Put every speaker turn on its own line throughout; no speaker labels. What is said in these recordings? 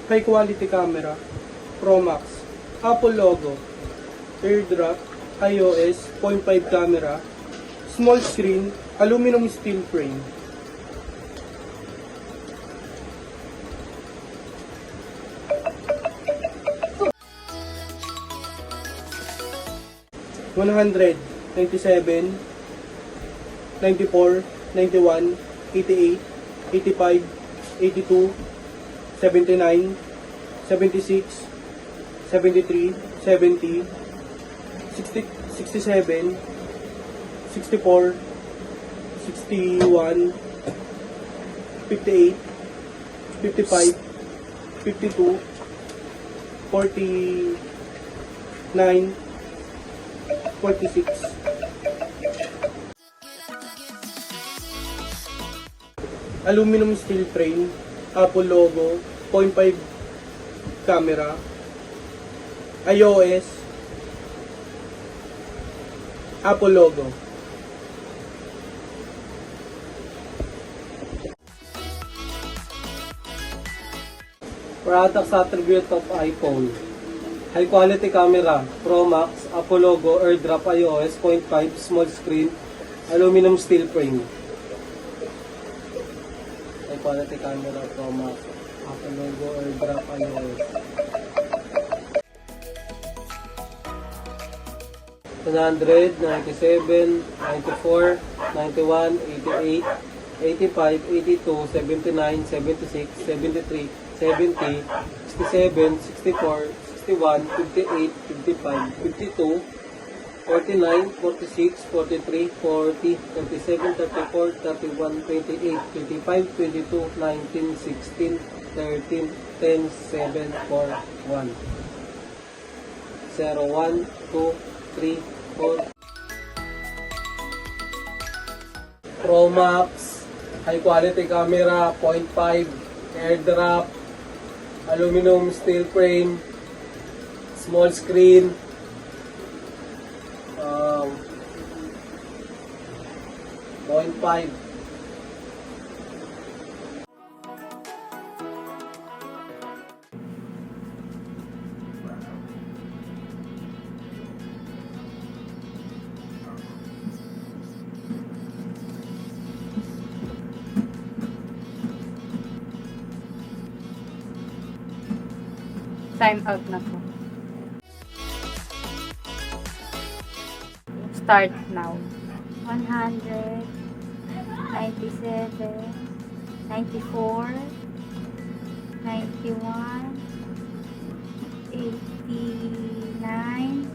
high quality camera, Pro Max, Apple logo, AirDrop, iOS, 0.5 camera, small screen, aluminum steel frame. $100, $97, $94, $91, $88, $85, $82, $79, $76, $73, $70, $60, $67, $64, $61, $58, $55, $52, $49, $46. Aluminum steel frame, Apple logo, 0.5 camera, iOS, Apple logo.
Products attribute of iPhone. High quality camera, Pro Max, Apple logo, AirDrop, iOS, 0.5, small screen, aluminum steel frame. High quality camera, Pro Max, Apple logo, AirDrop, iOS. 100, 97, 94, 91, 88, 85, 82, 79, 76, 73, 70, 67, 64, 61, 58, 55, 52, 49, 46, 43, 40, 37, 34, 31, 28, 25, 22, 19, 16, 13, 10, 7, 4, 1. 0, 1, 2, 3, 4. Pro Max, high quality camera, 0.5, AirDrop, aluminum steel frame, small screen, 0.5.
Time out na po. Start now.
100, 97, 94, 91, 89,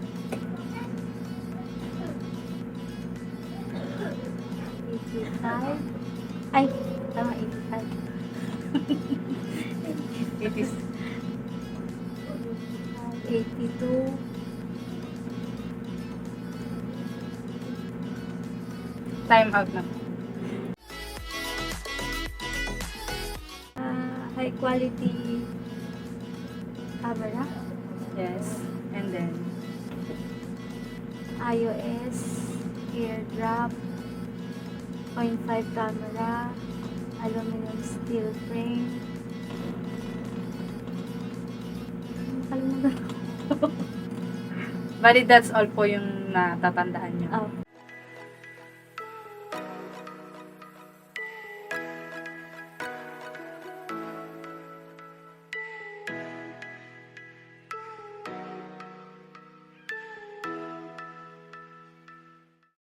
85. Ay, tama, 85.
It is
82,
time out na po.
high quality camera,
Yes. And then,
iOS, AirDrop, 0.5 camera, aluminum steel frame. Kalimutan ko.
bali that's all po yung natatandaan nyo.
Oh,